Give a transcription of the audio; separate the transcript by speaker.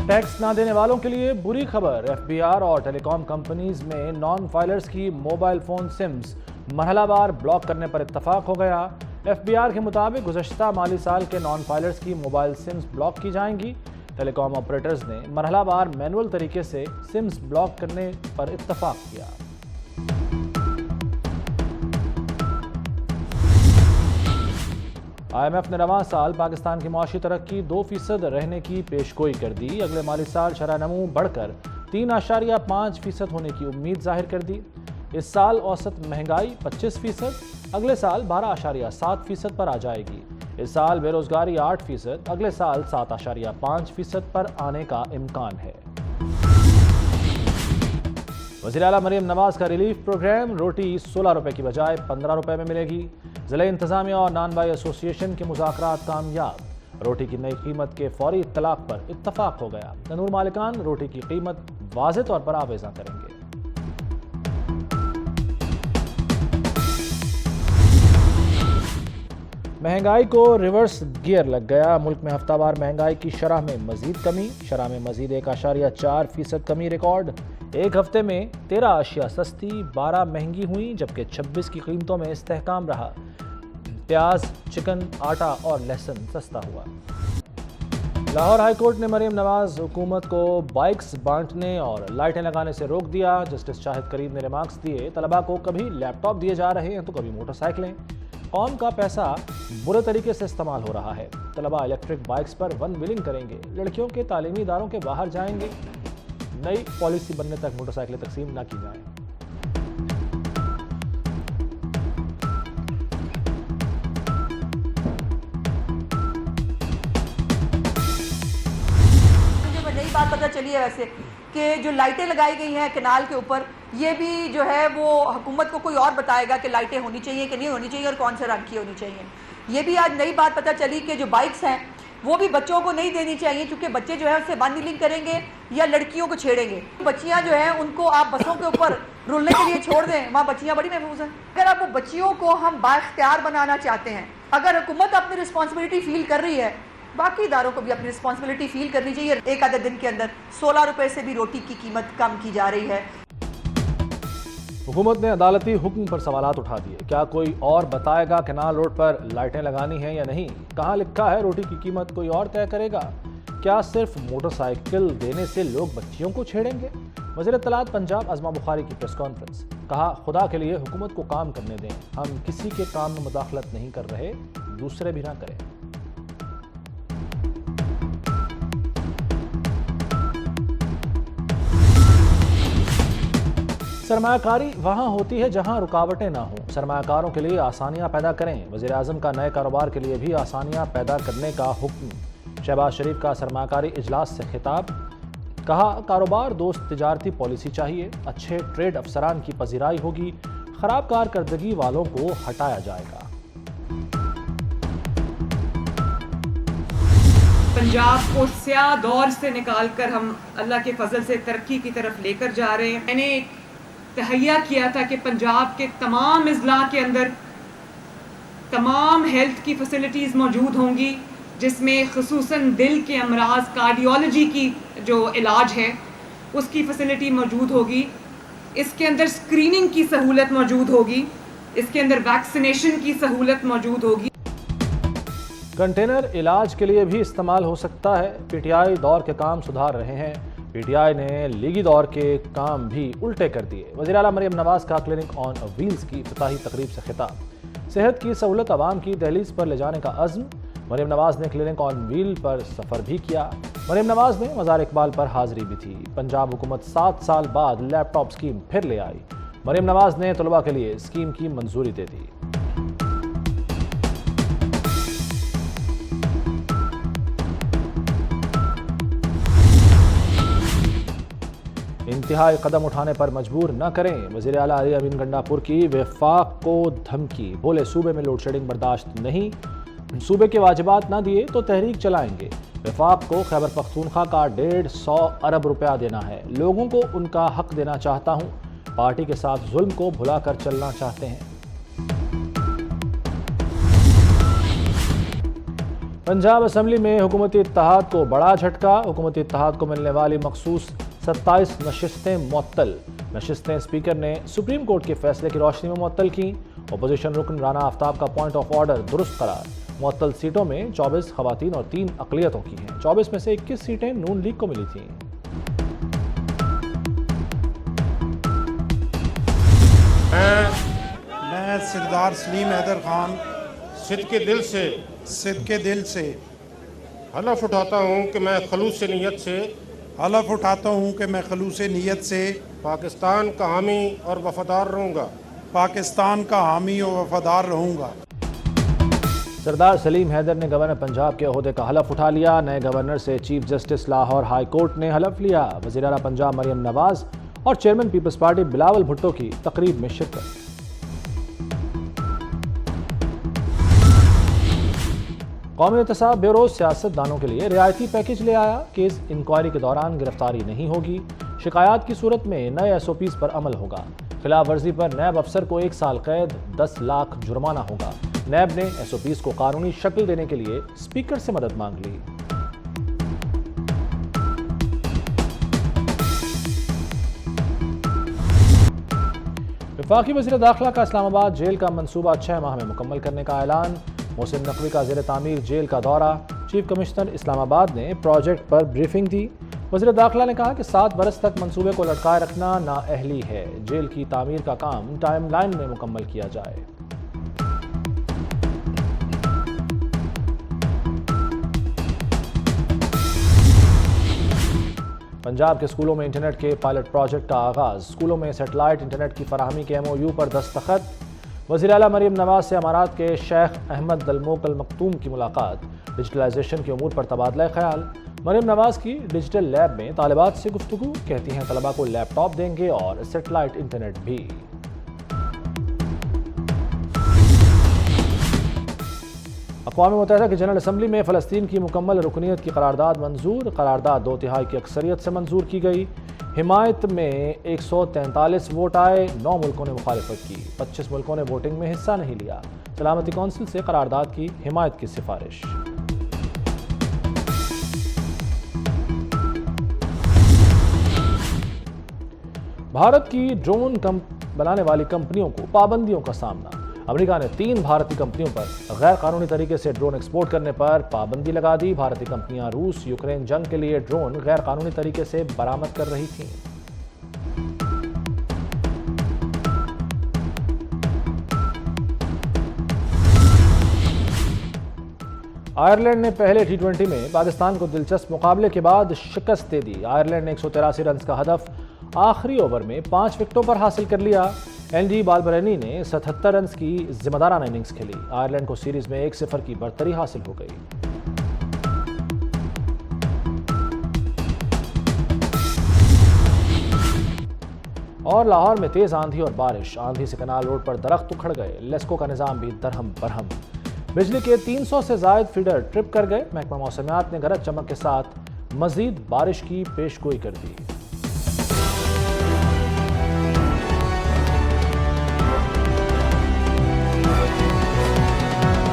Speaker 1: Tax ना देने वालों के लिए बुरी खबर। एफबीआर और टेलीकॉम कंपनीज में नॉन फाइलर्स की मोबाइल फोन सिम्स मरहलावार ब्लॉक करने पर इत्तफाक हो गया। एफबीआर के मुताबिक गुज़श्ता माली साल के नॉन फाइलर्स की मोबाइल सिम्स ब्लॉक की जाएंगी। टेलीकॉम ऑपरेटर्स ने मरहलावार मैनुअल तरीके से सिम्स ब्लॉक करने पर इत्तफाक किया। IMF ने रवां साल पाकिस्तान की माशी तरक्की 2% रहने की पेशगोई कर दी। अगले माली साल शरह नमू बढ़कर 3.5% होने की उम्मीद जाहिर कर दी। इस साल औसत महंगाई 25%, अगले साल 12.7% पर आ जाएगी। इस साल बेरोजगारी 8%, अगले साल 7.5% पर आने का इम्कान है। वज़ीर आला मरीम नवाज का रिलीफ प्रोग्राम रोटी 16 रुपए की बजाय 15 रुपए में मिलेगी। ज़िला इंतज़ामिया और नान बाई एसोसिएशन के मुज़ाकरात कामयाब। रोटी की नई कीमत के फौरी इत्तलाक पर इत्तफाक हो गया। तनूर मालिकान रोटी की कीमत वाज़े तौर पर आवेज़ा करेंगे। महंगाई को रिवर्स गियर लग गया। मुल्क में हफ्तावार महंगाई की शरह में मजीद कमी। शरह में मजीद 1.4% कमी रिकॉर्ड। एक हफ्ते में 13 अशिया सस्ती, 12 महंगी हुई, जबकि 26 की कीमतों में इस्तेहकाम रहा। प्याज, चिकन, आटा और लहसुन सस्ता हुआ। लाहौर हाई कोर्ट ने मरीम नवाज हुकूमत को बाइक्स बांटने और लाइटें लगाने से रोक दिया। जस्टिस शाहिद करीम ने रिमार्क्स दिए, तलबा को कभी लैपटॉप दिए जा रहे हैं तो कभी मोटरसाइकिलें। कौम का पैसा बुरे तरीके से इस्तेमाल हो रहा है। तलबा इलेक्ट्रिक बाइक्स पर वन व्हीलिंग करेंगे, लड़कियों के तालीमी इदारों के बाहर जाएंगे। नई पॉलिसी बनने तक मोटरसाइकिलें तकसीम ना की जाएं।
Speaker 2: मुझे नई बात पता चली है वैसे कि जो लाइटें लगाई गई हैं कैनाल के ऊपर, ये भी जो है वो हुकूमत को कोई और बताएगा कि लाइटें होनी चाहिए कि नहीं होनी चाहिए और कौन से रंग की होनी चाहिए। ये भी आज नई बात पता चली कि जो बाइक्स हैं वो भी बच्चों को नहीं देनी चाहिए, क्योंकि बच्चे जो है उससे वन व्हीलिंग करेंगे या लड़कियों को छेड़ेंगे। बच्चियां जो हैं उनको आप बसों के ऊपर रुलने के लिए छोड़ दें, वहाँ बच्चियां बड़ी महफूज हैं। अगर आप वो बच्चियों को हम बाख्तियार बनाना चाहते हैं, अगर हुकूमत अपनी रिस्पॉन्सिबिलिटी फील कर रही है, बाकी इदारों को भी अपनी रिस्पॉन्सिबिलिटी फील करनी चाहिए। एक आधे दिन के अंदर 16 रुपए से भी रोटी की कीमत कम की जा रही है।
Speaker 1: हुकूमत ने अदालती हुक्म पर सवालात उठा दिए। क्या कोई और बताएगा कैनाल रोड पर लाइटें लगानी हैं या नहीं? कहाँ लिखा है रोटी की कीमत कोई और तय करेगा? क्या सिर्फ मोटरसाइकिल देने से लोग बच्चियों को छेड़ेंगे? वज़ीर इत्तलात पंजाब अज़मा बुखारी की प्रेस कॉन्फ्रेंस। कहा, खुदा के लिए हुकूमत को काम करने दें। हम किसी के काम में मुदाखलत नहीं कर रहे, दूसरे भी ना करें। सरमायाकारी वहाँ होती है जहाँ रुकावटें ना हों। सरमायाकारों के लिए आसानियाँ पैदा करें। वज़ीर आज़म का नए कारोबार के लिए भी आसानियाँ पैदा करने का हुक्म। शहबाज शरीफ का सरमायाकारी इजलास से खिताब। कहा, कारोबार दोस्त तिजारती पॉलिसी चाहिए। अच्छे ट्रेड अफसरान की पजीराई होगी। खराब कारकर्दगी वालों को हटाया जाएगा।
Speaker 3: पंजाब को स्याह दौर से निकालकर हम अल्लाह के फजल से तरक्की की तरफ लेकर जा रहे हैं। मैंने तहैया किया था कि पंजाब के तमाम अजला के अंदर तमाम हेल्थ की फैसिलिटीज़ मौजूद होंगी, जिसमें ख़ुसूसन दिल के अमराज, कार्डियोलॉजी की जो इलाज है उसकी फैसिलिटी मौजूद होगी। इसके अंदर स्क्रीनिंग की सहूलत मौजूद होगी। इसके अंदर वैक्सीनेशन की सहूलत मौजूद होगी।
Speaker 1: कंटेनर इलाज के लिए भी इस्तेमाल हो सकता है। पीटीआई दौर के काम सुधार रहे हैं। पीटीआई ने लीगी दौर के काम भी उल्टे कर दिए। वज़ीर आला मरीम नवाज का क्लिनिक ऑन व्हील्स की इफ्तिताही तकरीब से खिताब। सेहत की सहूलत आवाम की दहलीज पर ले जाने का अज़्म। मरीम नवाज ने क्लिनिक ऑन व्हील पर सफ़र भी किया। मरीम नवाज ने मज़ार इकबाल पर हाज़िरी भी थी। पंजाब हुकूमत 7 साल बाद लैपटॉप स्कीम फिर ले आई। मरीम नवाज ने तलबा के लिए स्कीम की मंजूरी दे दी। इंतहाई कदम उठाने पर मजबूर न करें। वज़ीर आला अली अमीन गंडापुर की वफाक को धमकी। बोले, सूबे में लोड शेडिंग बर्दाश्त नहीं। सूबे के वाजिबात ना दिए तो तहरीक चलाएंगे। वफाक को खैबर पख्तूनख्वा का 150 अरब रुपया देना है। लोगों को उनका हक देना चाहता हूँ। पार्टी के साथ जुल्म को भुलाकर चलना चाहते हैं। पंजाब असम्बली में हुकूमती इत्तेहाद को बड़ा झटका। हुकूमती इत्तेहाद को मिलने वाली मखसूस 27 नशिस्तें मुअत्तल। नशिस्तें स्पीकर ने सुप्रीम कोर्ट के फैसले की रोशनी में मुअत्तल की। अपोजिशन रुकन राना आफ्ताब का पॉइंट ऑफ ऑर्डर दुरुस्त करार। मुअत्तल सीटों में 24 खवातीन और 3 अक़लियतों की हैं। 24 में से 21 सीटें नून लीग को मिली थीं।
Speaker 4: मैं सरदार सलीम हैदर खान
Speaker 5: सिद्ध के दिल से
Speaker 4: हलफ उठाता हूँ कि मैं खलूस नीयत से पाकिस्तान का हामी और वफादार रहूँगा।
Speaker 1: सरदार सलीम हैदर ने गवर्नर पंजाब के ओहदे का हलफ उठा लिया। नए गवर्नर से chief justice Lahore high court ने हलफ लिया। वज़ीर आला पंजाब मरियम नवाज और चेयरमैन पीपल्स पार्टी बिलावल भुट्टो की तकरीब में शिरकत। कौमी एहतसाब ब्यूरो सियासतदानों के लिए रियायती पैकेज ले आया। केस इंक्वायरी के दौरान गिरफ्तारी नहीं होगी। शिकायत की सूरत में नए SOPs पर अमल होगा। खिलाफ वर्जी पर नैब अफसर को 1 साल कैद, 10 लाख जुर्माना होगा। नैब ने SOPs को कानूनी शक्ल देने के लिए स्पीकर से मदद मांग ली। वफाकी वज़ीर दाखिला का इस्लामाबाद जेल का मंसूबा 6 माह में मुकम्मल करने का ऐलान। मोहसिन नकवी का ज़ेर तामीर जेल का दौरा। चीफ कमिश्नर इस्लामाबाद ने प्रोजेक्ट पर ब्रीफिंग दी। वज़ीर दाखिला ने कहा कि 7 बरस तक मंसूबे को लटकाए रखना नाअहली है। जेल की तामीर का काम टाइमलाइन में मुकम्मल किया जाए। पंजाब के स्कूलों में इंटरनेट के पायलट प्रोजेक्ट का आगाज। स्कूलों में सैटेलाइट इंटरनेट की फराहमी के MOU पर दस्तखत। वज़ीर आला मरियम नवाज से अमारात के शेख अहमद दलमोक अल मखतूम की मुलाकात। डिजिटलाइजेशन के उमूर पर तबादला ख्याल। मरियम नवाज की डिजिटल लैब में तालिबात से गुफ्तगू। कहती हैं तलबा को लैपटॉप देंगे और सैटेलाइट इंटरनेट भी। अक़वाम मुत्तहिदा की जनरल असम्बली में फ़लस्तीन की मुकम्मल रुकनीत की करारदाद मंजूर। करारदाद 2/3 की अक्सरियत से मंजूर की गई। हिमायत में 143 वोट आए। 9 मुल्कों ने मुखालिफत की। 25 मुल्कों ने वोटिंग में हिस्सा नहीं लिया। सलामती कौंसिल से करारदाद की हिमायत की सिफारिश। भारत की ड्रोन बनाने वाली कंपनियों को पाबंदियों का सामना। अमेरिका ने 3 भारतीय कंपनियों पर गैर कानूनी तरीके से ड्रोन एक्सपोर्ट करने पर पाबंदी लगा दी। भारतीय कंपनियां रूस यूक्रेन जंग के लिए ड्रोन गैर कानूनी तरीके से बरामद कर रही थीं। आयरलैंड ने पहले T20 में पाकिस्तान को दिलचस्प मुकाबले के बाद शिकस्त दे दी। आयरलैंड ने 183 रन का हदफ आखिरी ओवर में 5 विकेटों पर हासिल कर लिया। एंडी बालबरेनी ने 77 रन की जिम्मेदाराना इनिंग्स खेली। आयरलैंड को सीरीज में 1-0 की बढ़तरी हासिल हो गई। और लाहौर में तेज आंधी और बारिश। आंधी से कनाल रोड पर दरख्त उखड़ गए। लेस्को का निजाम भी दरहम बरहम। बिजली के 300 से ज्यादा फीडर ट्रिप कर गए। महकमा मौसमियात ने गरज चमक के साथ मजीद बारिश की पेशगोई कर दी।